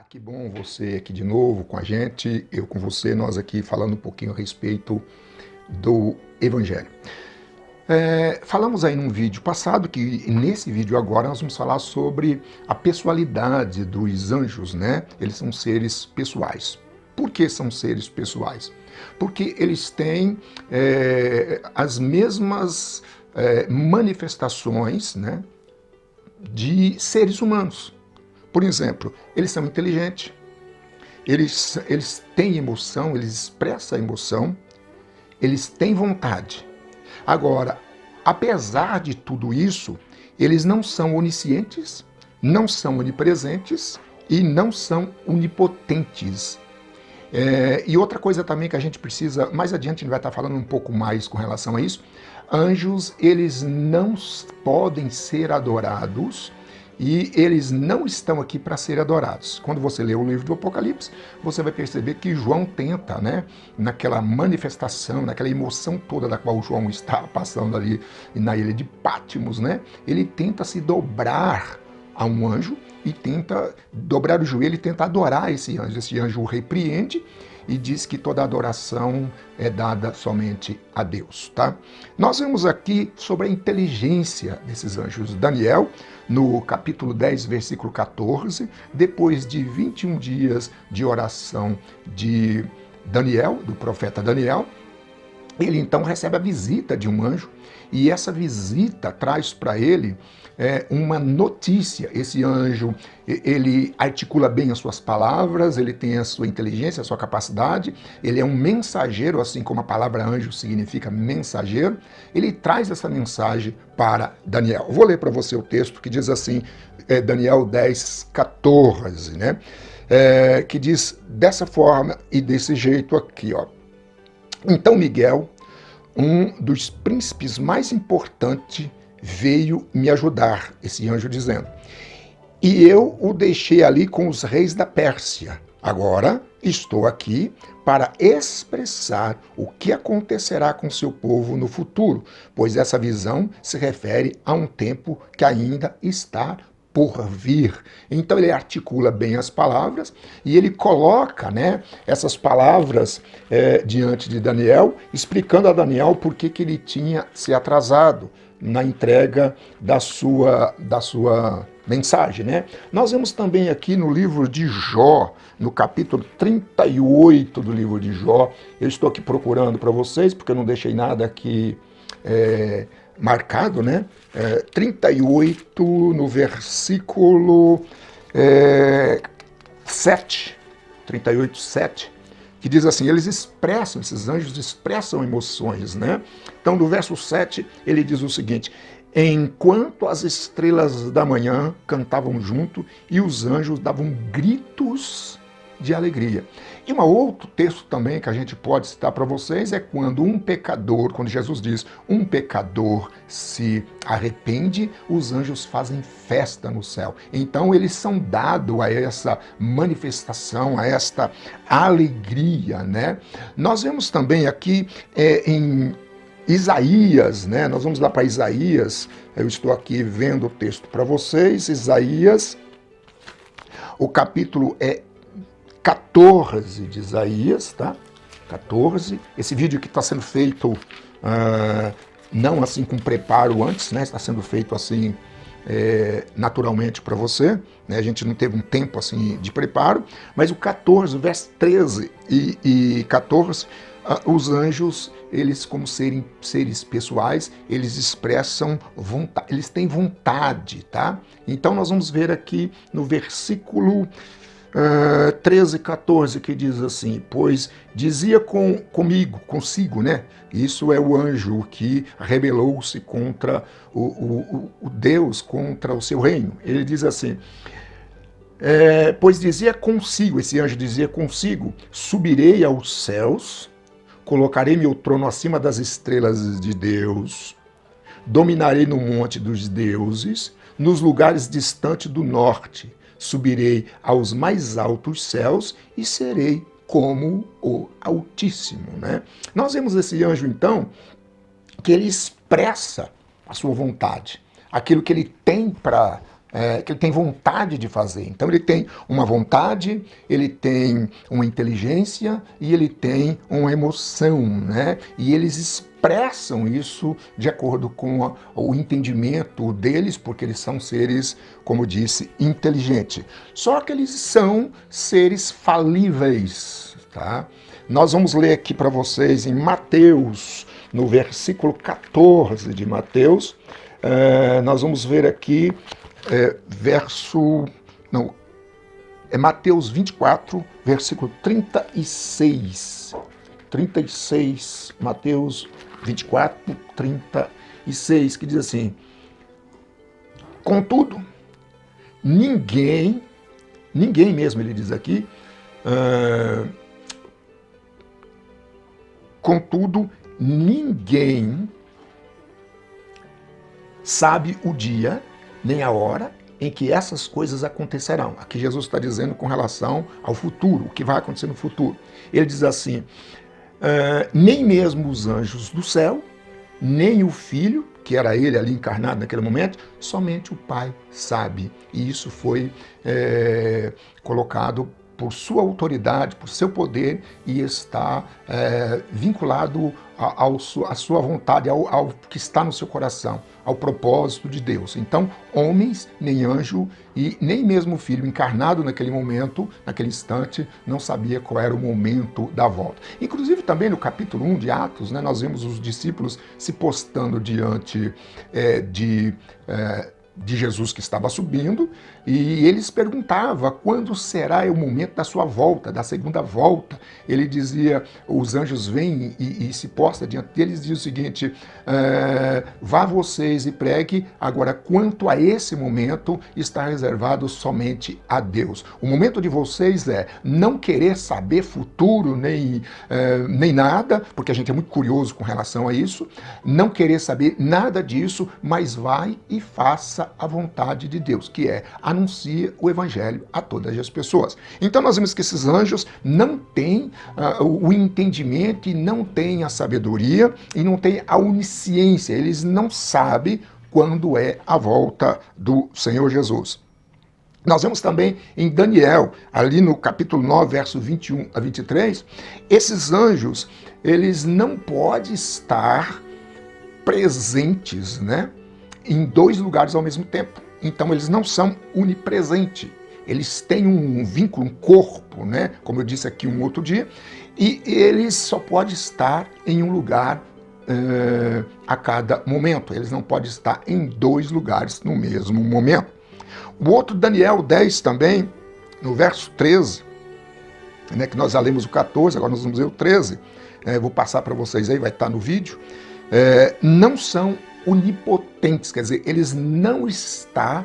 Que bom você aqui de novo com a gente, eu com você, nós aqui falando um pouquinho a respeito do Evangelho. Falamos aí num vídeo passado que nesse vídeo agora nós vamos falar sobre a pessoalidade dos anjos, né? Eles são seres pessoais. Por que são seres pessoais? Porque eles têm as mesmas manifestações, né, de seres humanos. Por exemplo, eles são inteligentes, eles têm emoção, eles expressam a emoção, eles têm vontade. Agora, apesar de tudo isso, eles não são oniscientes, não são onipresentes e não são onipotentes. E outra coisa também que a gente precisa, mais adiante a gente vai estar falando um pouco mais com relação a isso, anjos, eles não podem ser adorados e eles não estão aqui para ser adorados. Quando você lê o livro do Apocalipse, você vai perceber que João tenta, né, naquela manifestação, naquela emoção toda da qual João está passando ali na ilha de Patmos, né, ele tenta se dobrar a um anjo e tenta dobrar o joelho e tenta adorar esse anjo. Esse anjo o repreende e diz que toda adoração é dada somente a Deus, tá? Nós vemos aqui sobre a inteligência desses anjos. Daniel, no capítulo 10, versículo 14, depois de 21 dias de oração de Daniel, do profeta Daniel, ele então recebe a visita de um anjo e essa visita traz para ele uma notícia. Esse anjo, ele articula bem as suas palavras, ele tem a sua inteligência, a sua capacidade, ele é um mensageiro, assim como a palavra anjo significa mensageiro, ele traz essa mensagem para Daniel. Vou ler para você o texto que diz assim, Daniel 10, 14, né? Que diz dessa forma e desse jeito aqui, ó. Então Miguel, um dos príncipes mais importantes, veio me ajudar, esse anjo dizendo. E eu o deixei ali com os reis da Pérsia. Agora estou aqui para expressar o que acontecerá com seu povo no futuro, pois essa visão se refere a um tempo que ainda está por vir. Então ele articula bem as palavras e ele coloca, né, essas palavras diante de Daniel, explicando a Daniel por que ele tinha se atrasado na entrega da sua mensagem, né? Nós vemos também aqui no livro de Jó, no capítulo 38 do livro de Jó, eu estou aqui procurando para vocês, porque eu não deixei nada aqui marcado, né? 38 no versículo 7, 38, 7, que diz assim, esses anjos expressam emoções, né? Então, no verso 7, ele diz o seguinte, enquanto as estrelas da manhã cantavam junto e os anjos davam gritos de alegria. E um outro texto também que a gente pode citar para vocês é quando um pecador, quando Jesus diz, um pecador se arrepende, os anjos fazem festa no céu. Então eles são dados a essa manifestação, a esta alegria, né? Nós vemos também aqui em Isaías, né? Nós vamos lá para Isaías, eu estou aqui vendo o texto para vocês, Isaías, o capítulo 14 de Isaías, tá? 14. Esse vídeo que está sendo feito não assim com preparo antes, né? Está sendo feito assim naturalmente para você, né? A gente não teve um tempo assim de preparo, mas o 14, verso 13 e 14, os anjos, eles como seres pessoais, eles expressam vontade, eles têm vontade, tá? Então nós vamos ver aqui no versículo 13, 14, que diz assim, pois dizia consigo, né? Isso é o anjo que rebelou-se contra o Deus, contra o seu reino. Ele diz assim, pois dizia consigo, esse anjo dizia consigo, subirei aos céus, colocarei meu trono acima das estrelas de Deus, dominarei no monte dos deuses, nos lugares distantes do norte, subirei aos mais altos céus e serei como o Altíssimo, né? Nós vemos esse anjo, então, que ele expressa a sua vontade, aquilo que ele tem para que ele tem vontade de fazer. Então ele tem uma vontade, ele tem uma inteligência e ele tem uma emoção, né? E eles expressam isso de acordo com o entendimento deles, porque eles são seres, como eu disse, inteligentes. Só que eles são seres falíveis, tá? Nós vamos ler aqui para vocês em Mateus, no versículo 14 de Mateus, nós vamos ver aqui Mateus 24, versículo 36. 36, Mateus 24, 36, que diz assim: contudo, ninguém mesmo, ele diz aqui, contudo, ninguém sabe o dia nem a hora em que essas coisas acontecerão. Aqui Jesus está dizendo com relação ao futuro, o que vai acontecer no futuro. Ele diz assim, nem mesmo os anjos do céu, nem o Filho, que era ele ali encarnado naquele momento, somente o Pai sabe. E isso foi colocado por sua autoridade, por seu poder, e está vinculado à sua vontade, ao que está no seu coração, ao propósito de Deus. Então, homens, nem anjo e nem mesmo o Filho encarnado naquele momento, naquele instante, não sabia qual era o momento da volta. Inclusive também no capítulo 1 de Atos, né, nós vemos os discípulos se postando diante de Jesus que estava subindo, e eles perguntavam quando será o momento da sua volta, da segunda volta. Ele dizia, os anjos vêm e se postam diante deles e diz o seguinte, vá vocês e pregue, agora quanto a esse momento está reservado somente a Deus. O momento de vocês é não querer saber futuro nem nada, porque a gente é muito curioso com relação a isso, não querer saber nada disso, mas vai e faça a vontade de Deus, que é anuncia o evangelho a todas as pessoas. Então nós vemos que esses anjos não têm o entendimento e não têm a sabedoria e não têm a onisciência, eles não sabem quando é a volta do Senhor Jesus. Nós vemos também em Daniel, ali no capítulo 9, verso 21 a 23, esses anjos, eles não podem estar presentes, né, em dois lugares ao mesmo tempo. Então eles não são onipresentes. Eles têm um vínculo, um corpo, né? Como eu disse aqui um outro dia, e eles só podem estar em um lugar a cada momento. Eles não podem estar em dois lugares no mesmo momento. O outro, Daniel 10 também, no verso 13, né, que nós já lemos o 14, agora nós vamos ler o 13, vou passar para vocês aí, vai estar no vídeo, não são onipotentes, quer dizer, eles não estão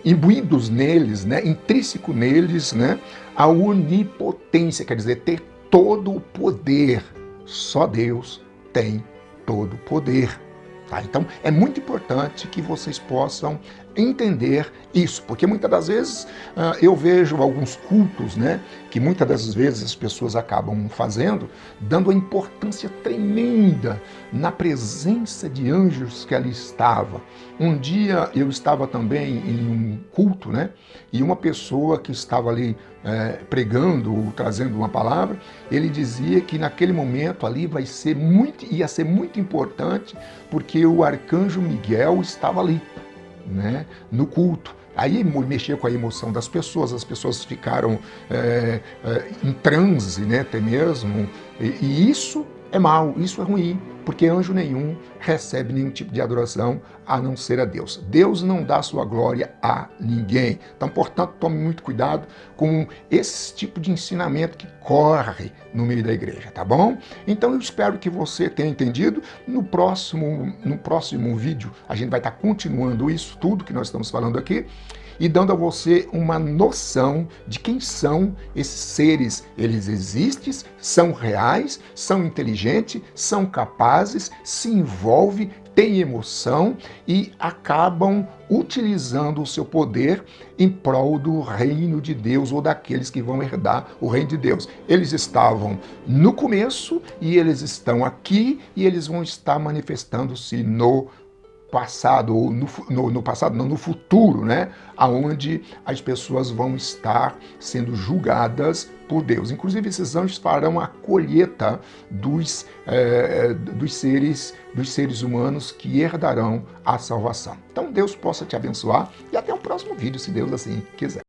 imbuídos neles, né, intrínseco neles, né, a onipotência, quer dizer, ter todo o poder. Só Deus tem todo o poder. Tá? Então, é muito importante que vocês possam entender isso, porque muitas das vezes eu vejo alguns cultos, né, que muitas das vezes as pessoas acabam fazendo, dando a importância tremenda na presença de anjos que ali estava. Um dia eu estava também em um culto, né, e uma pessoa que estava ali pregando, trazendo uma palavra, ele dizia que naquele momento ali ia ser muito importante, porque o arcanjo Miguel estava ali, né, no culto. Aí mexia com a emoção das pessoas, as pessoas ficaram em transe, né, até mesmo, e isso é mal, isso é ruim, porque anjo nenhum recebe nenhum tipo de adoração a não ser a Deus. Deus não dá sua glória a ninguém. Então, portanto, tome muito cuidado com esse tipo de ensinamento que corre no meio da igreja, tá bom? Então, eu espero que você tenha entendido. No próximo vídeo, a gente vai estar continuando isso tudo que nós estamos falando aqui e dando a você uma noção de quem são esses seres. Eles existem, são reais, são inteligentes, são capazes, se envolvem, têm emoção e acabam utilizando o seu poder em prol do reino de Deus ou daqueles que vão herdar o reino de Deus. Eles estavam no começo e eles estão aqui e eles vão estar manifestando-se no passado, ou no passado, não, no futuro, né? Aonde as pessoas vão estar sendo julgadas por Deus. Inclusive, esses anjos farão a colheita dos seres humanos que herdarão a salvação. Então, Deus possa te abençoar e até o próximo vídeo, se Deus assim quiser.